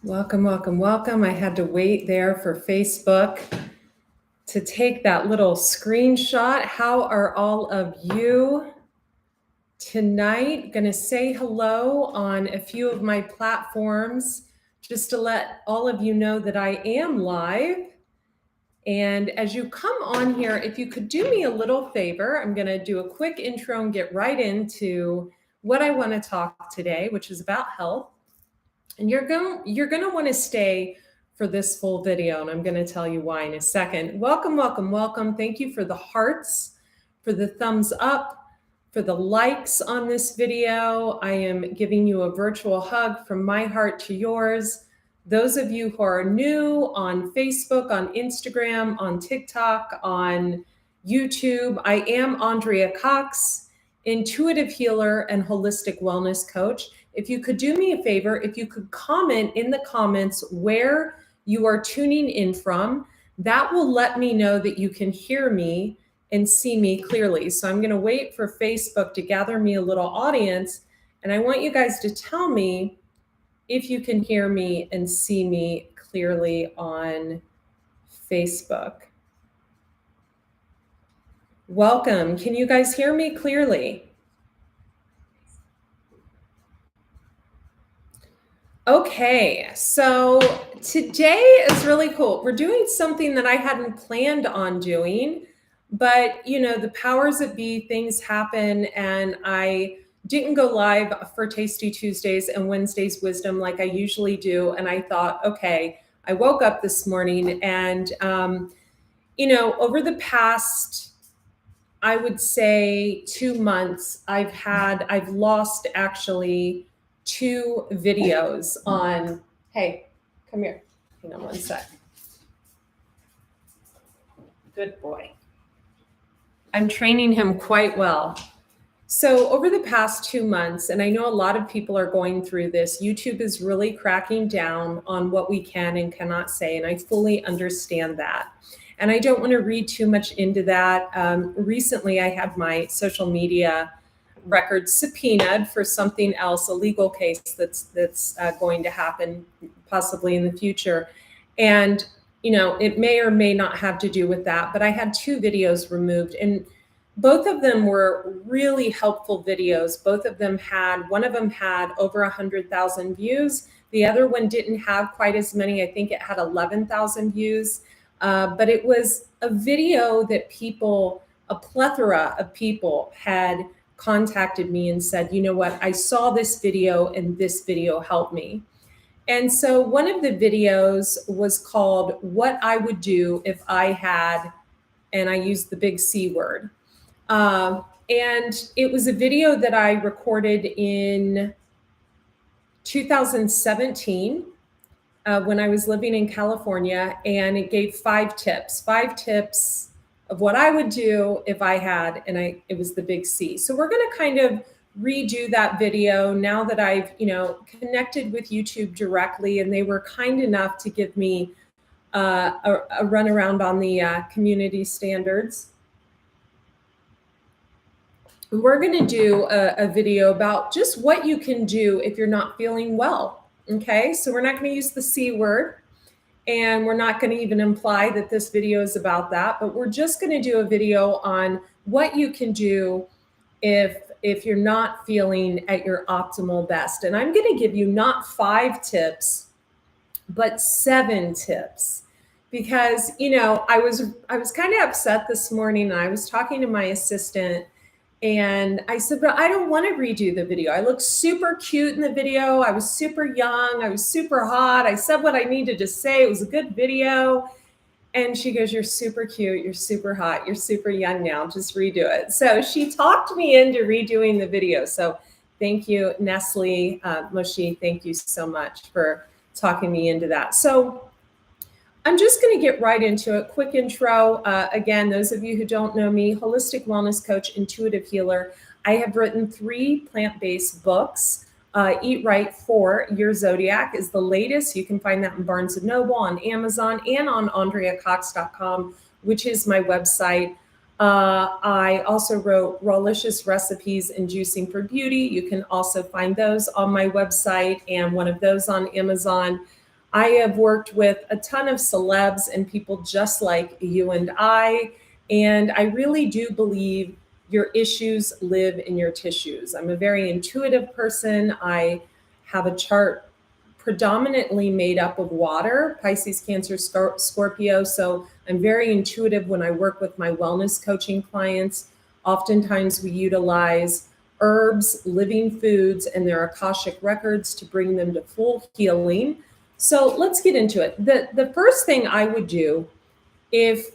Welcome, welcome, welcome. I had to wait there for Facebook to take that little screenshot. How are all of you tonight? Going to say hello on a few of my platforms just to let all of you know that I am live. And as you come on here, if you could do me a little favor, I'm going to do a quick intro and get right into what I want to talk today, which is about health. And you're going to want to stay for this full video, and I'm going to tell you why in a second. Welcome, welcome, welcome. Thank you for the hearts, for the thumbs up, for the likes on this video. I am giving you a virtual hug from my heart to yours. Those of you who are new on Facebook, on Instagram, on TikTok, on YouTube, I am Andrea Cox, intuitive healer and holistic wellness coach. If you could do me a favor, if you could comment in the comments where you are tuning in from, that will let me know that you can hear me and see me clearly. So I'm going to wait for Facebook to gather me a little audience, and I want you guys to tell me if you can hear me and see me clearly on Facebook. Welcome. Can you guys hear me clearly? Okay, so today is really cool. We're doing something that I hadn't planned on doing, but you know, the powers that be, things happen, and I didn't go live for Tasty Tuesdays and Wednesday's Wisdom like I usually do. And I thought, okay, I woke up this morning and, you know, over the past, I would say 2 months, I've lost actually 2 videos on, hey, come here, hang on one sec. Good boy. I'm training him quite well. So over the past 2 months, and I know a lot of people are going through this, YouTube is really cracking down on what we can and cannot say, and I fully understand that. And I don't want to read too much into that. Recently, I had my social media records subpoenaed for something else, a legal case that's going to happen possibly in the future. And, you know, it may or may not have to do with that, but I had 2 videos removed, and both of them were really helpful videos. Both of them one of them had over 100,000 views. The other one didn't have quite as many. I think it had 11,000 views, but it was a video that a plethora of people had contacted me and said, you know what, I saw this video and this video helped me. And so one of the videos was called What I Would Do If I Had, and I used the big C word. And it was a video that I recorded in 2017 when I was living in California, and it gave 5 tips of what I would do if I had, and it was the big C. So we're going to kind of redo that video now that I've, you know, connected with YouTube directly, and they were kind enough to give me a runaround on the community standards. We're going to do a video about just what you can do if you're not feeling well. Okay, so we're not going to use the C word, and we're not going to even imply that this video is about that, but we're just going to do a video on what you can do if you're not feeling at your optimal best. And I'm going to give you not 5 tips, but 7 tips. Because, you know, I was kind of upset this morning, and I was talking to my assistant, and I said, but I don't want to redo the video. I look super cute in the video. I was super young. I was super hot. I said what I needed to say. It was a good video. And she goes, you're super cute. You're super hot. You're super young now. Just redo it. So she talked me into redoing the video. So thank you, Nestle Moshi. Thank you so much for talking me into that. So I'm just going to get right into it. Quick intro. Again, those of you who don't know me, holistic wellness coach, intuitive healer. I have written 3 plant-based books. Eat Right for Your Zodiac is the latest. You can find that in Barnes & Noble, on Amazon, and on AndreaCox.com, which is my website. I also wrote Rawlicious Recipes and Juicing for Beauty. You can also find those on my website, and one of those on Amazon. I have worked with a ton of celebs and people just like you and I really do believe your issues live in your tissues. I'm a very intuitive person. I have a chart predominantly made up of water, Pisces, Cancer, Scorpio. So I'm very intuitive when I work with my wellness coaching clients. Oftentimes we utilize herbs, living foods, and their Akashic records to bring them to full healing. So let's get into it. The first thing I would do if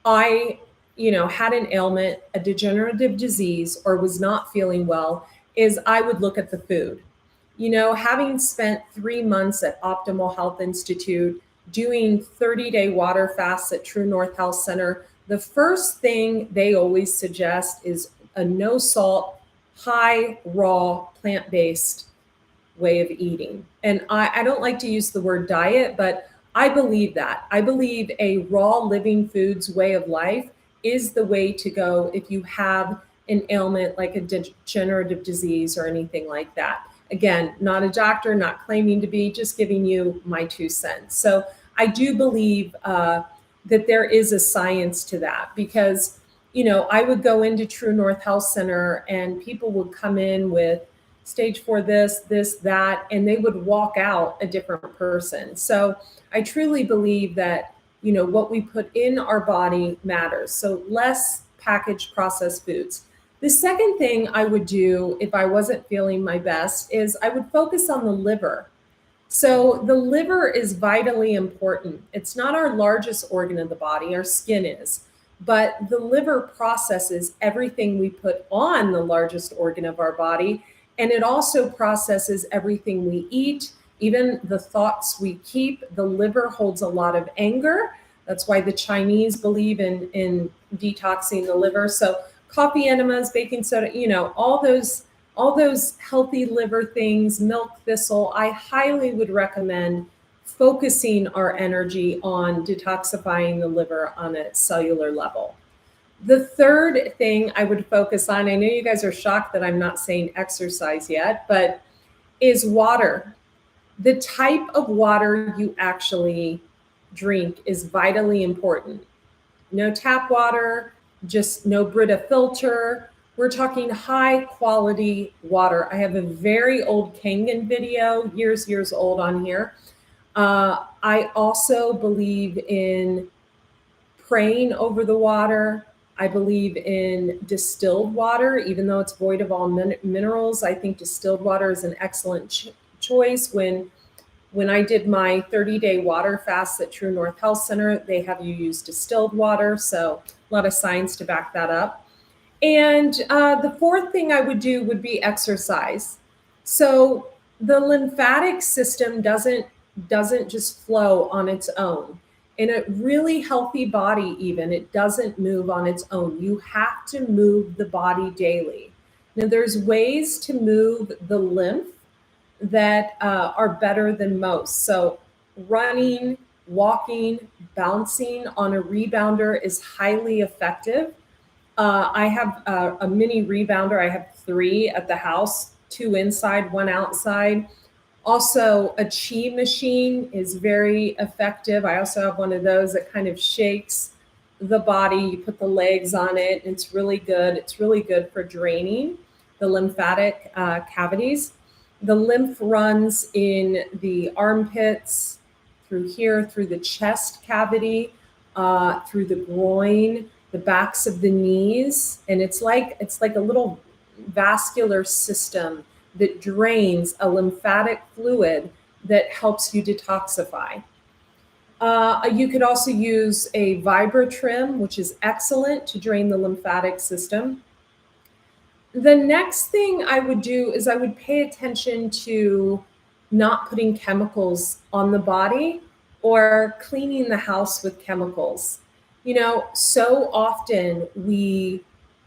I, had an ailment, a degenerative disease, or was not feeling well, is I would look at the food. Having spent 3 months at Optimal Health Institute, doing 30-day water fasts at True North Health Center, the first thing they always suggest is a no salt, high raw, plant-based way of eating. And I don't like to use the word diet, but I believe that. I believe a raw living foods way of life is the way to go if you have an ailment like a degenerative disease or anything like that. Again, not a doctor, not claiming to be, just giving you my 2 cents. So I do believe that there is a science to that because, I would go into True North Health Center and people would come in with stage 4 this, that, and they would walk out a different person. So I truly believe that, what we put in our body matters. So less packaged processed foods. The second thing I would do if I wasn't feeling my best is I would focus on the liver. So the liver is vitally important. It's not our largest organ of the body, our skin is, but the liver processes everything we put on the largest organ of our body. And it also processes everything we eat, even the thoughts we keep. The liver holds a lot of anger. That's why the Chinese believe in detoxing the liver. So coffee enemas, baking soda, all those healthy liver things, milk thistle, I highly would recommend focusing our energy on detoxifying the liver on a cellular level. The third thing I would focus on, I know you guys are shocked that I'm not saying exercise yet, but is water. The type of water you actually drink is vitally important. No tap water, just no Brita filter. We're talking high quality water. I have a very old Kangen video, years old on here. I also believe in praying over the water. I believe in distilled water, even though it's void of all minerals. I think distilled water is an excellent choice. When I did my 30-day water fast at True North Health Center, they have you use distilled water. So a lot of science to back that up. And the fourth thing I would do would be exercise. So the lymphatic system doesn't just flow on its own. In a really healthy body, even, it doesn't move on its own. You have to move the body daily. Now, there's ways to move the lymph that are better than most. So running, walking, bouncing on a rebounder is highly effective. I have a mini rebounder. I have 3 at the house, 2 inside, 1 outside. Also, a chi machine is very effective. I also have one of those that kind of shakes the body. You put the legs on it, and it's really good. It's really good for draining the lymphatic cavities. The lymph runs in the armpits, through here, through the chest cavity, through the groin, the backs of the knees, and it's like a little vascular system that drains a lymphatic fluid that helps you detoxify. You could also use a Vibratrim, which is excellent to drain the lymphatic system. The next thing I would do is I would pay attention to not putting chemicals on the body or cleaning the house with chemicals. So often we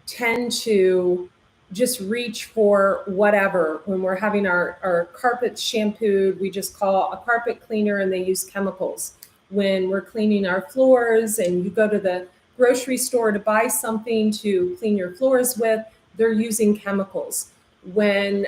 tend to just reach for whatever. When we're having our carpets shampooed, we just call a carpet cleaner and they use chemicals. When we're cleaning our floors and you go to the grocery store to buy something to clean your floors with, they're using chemicals. When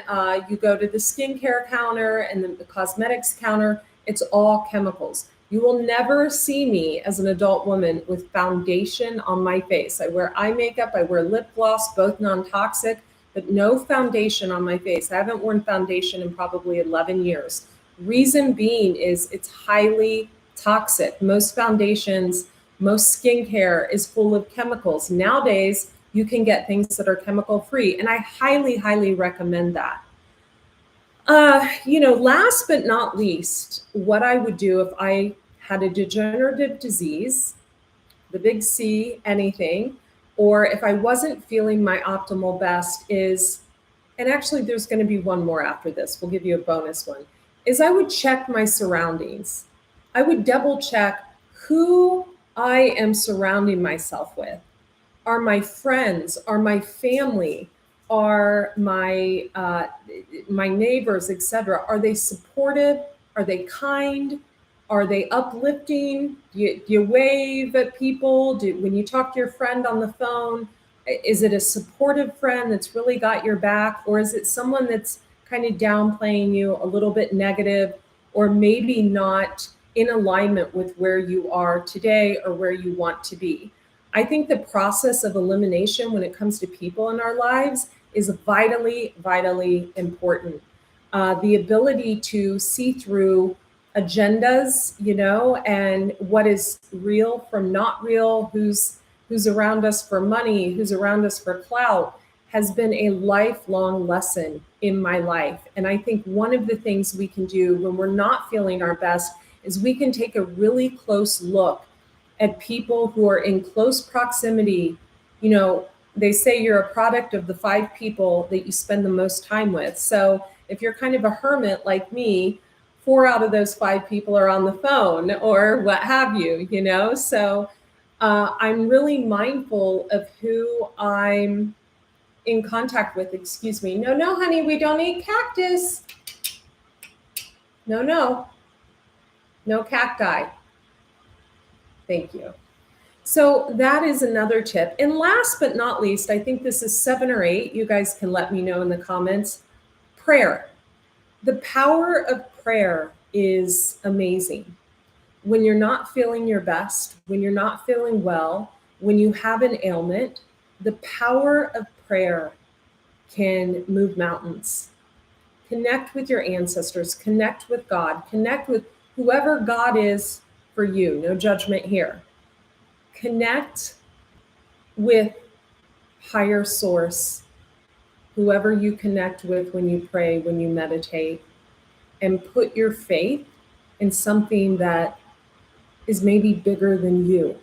you go to the skincare counter and the cosmetics counter, It's all chemicals. You will never see me as an adult woman with foundation on my face. I wear eye makeup, I wear lip gloss, both non-toxic, but no foundation on my face. I haven't worn foundation in probably 11 years. Reason being is it's highly toxic. Most foundations, most skincare is full of chemicals. Nowadays, you can get things that are chemical free, and I highly, highly recommend that. Last but not least, what I would do if I had a degenerative disease, the big C, anything, or if I wasn't feeling my optimal best is, and actually there's going to be one more after this, we'll give you a bonus one, is I would check my surroundings. I would double check who I am surrounding myself with. Are my friends, are my family, are my neighbors, etc. Are they supportive? Are they kind? Are they uplifting? Do you wave at people? When you talk to your friend on the phone, is it a supportive friend that's really got your back? Or is it someone that's kind of downplaying you, a little bit negative, or maybe not in alignment with where you are today or where you want to be? I think the process of elimination when it comes to people in our lives is vitally, vitally important. The ability to see through agendas, and what is real from not real, who's around us for money, who's around us for clout, has been a lifelong lesson in my life. And I think one of the things we can do when we're not feeling our best is we can take a really close look at people who are in close proximity. They say you're a product of the 5 people that you spend the most time with. So if you're kind of a hermit like me, 4 out of those 5 people are on the phone or what have you, So I'm really mindful of who I'm in contact with. Excuse me. No, honey, we don't eat cactus. No cacti. Thank you. So that is another tip. And last but not least, I think this is 7 or 8. You guys can let me know in the comments. Prayer. The power of prayer is amazing. When you're not feeling your best, when you're not feeling well, when you have an ailment, the power of prayer can move mountains. Connect with your ancestors, connect with God, connect with whoever God is for you. No judgment here. Connect with higher source, whoever you connect with when you pray, when you meditate, and put your faith in something that is maybe bigger than you.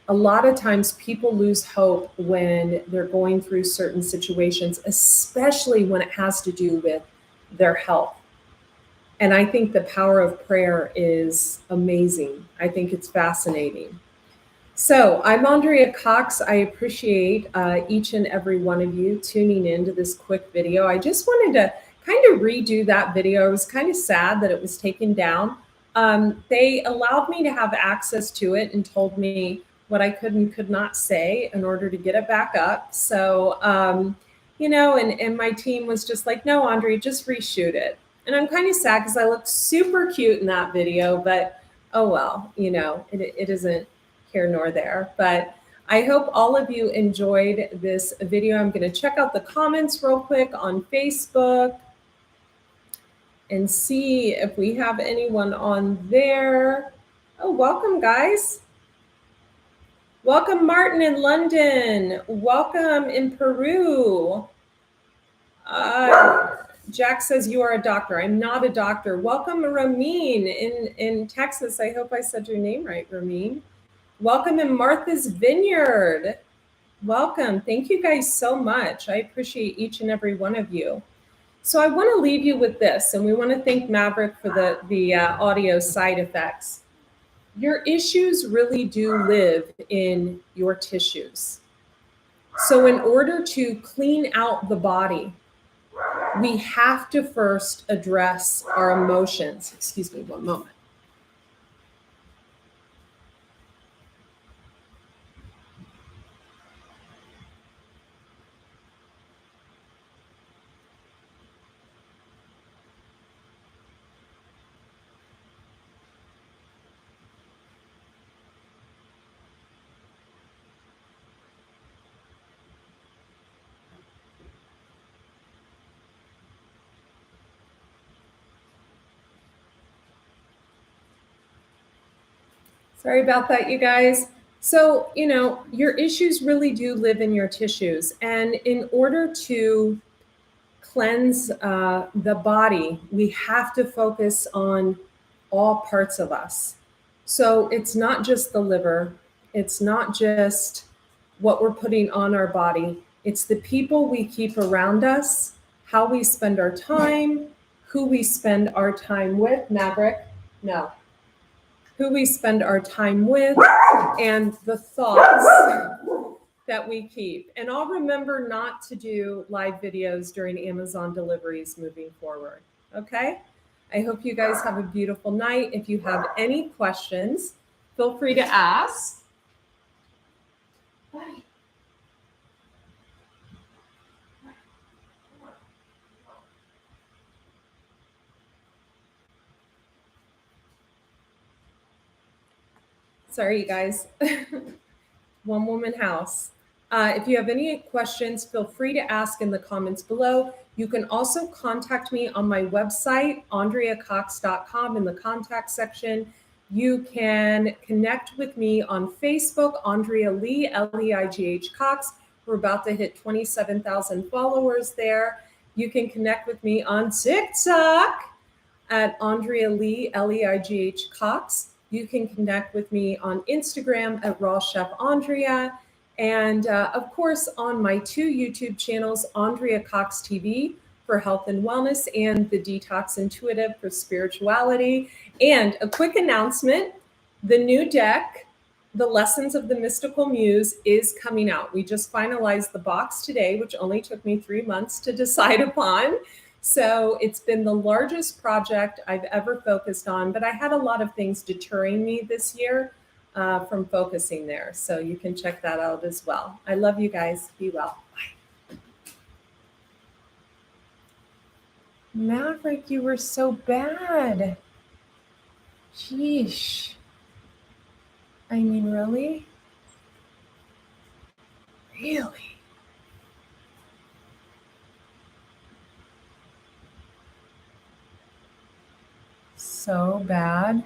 A lot of times people lose hope when they're going through certain situations, especially when it has to do with their health. And I think the power of prayer is amazing. I think it's fascinating. So I'm Andrea Cox. I appreciate each and every one of you tuning into this quick video. I just wanted to kind of redo that video. I was kind of sad that it was taken down. They allowed me to have access to it and told me what I could and could not say in order to get it back up. So, and my team was just like, no, Andrea, just reshoot it. And I'm kind of sad because I look super cute in that video, but oh well, it isn't here nor there. But I hope all of you enjoyed this video. I'm going to check out the comments real quick on Facebook and see if we have anyone on there. Oh, welcome, guys. Welcome, Martin in London. Welcome in Peru. Jack says you are a doctor. I'm not a doctor. Welcome, Ramin in Texas. I hope I said your name right, Ramin. Welcome in Martha's Vineyard. Welcome. Thank you guys so much. I appreciate each and every one of you. So I want to leave you with this, and we want to thank Maverick for the audio side effects. Your issues really do live in your tissues. So in order to clean out the body, we have to first address our emotions. Excuse me one moment. Sorry about that, you guys. So, your issues really do live in your tissues. And in order to cleanse the body, we have to focus on all parts of us. So it's not just the liver. It's not just what we're putting on our body. It's the people we keep around us, how we spend our time, who we spend our time with. Maverick, no. Who we spend our time with, and the thoughts that we keep. And I'll remember not to do live videos during Amazon deliveries moving forward. Okay? I hope you guys have a beautiful night. If you have any questions, feel free to ask. Bye. Sorry, you guys. One woman house. If you have any questions, feel free to ask in the comments below. You can also contact me on my website, AndreaCox.com, in the contact section. You can connect with me on Facebook, Andrea Lee, L-E-I-G-H Cox. We're about to hit 27,000 followers there. You can connect with me on TikTok at Andrea Lee, L-E-I-G-H Cox. You can connect with me on Instagram at Raw Chef Andrea. And of course, on my 2 YouTube channels, Andrea Cox TV for health and wellness, and the Detox Intuitive for spirituality. And a quick announcement, the new deck, The Lessons of the Mystical Muse, is coming out. We just finalized the box today, which only took me 3 months to decide upon. So it's been the largest project I've ever focused on, but I had a lot of things deterring me this year from focusing there. So you can check that out as well. I love you guys. Be well. Bye. Maverick, you were so bad. Sheesh. I mean, really? Really? So bad.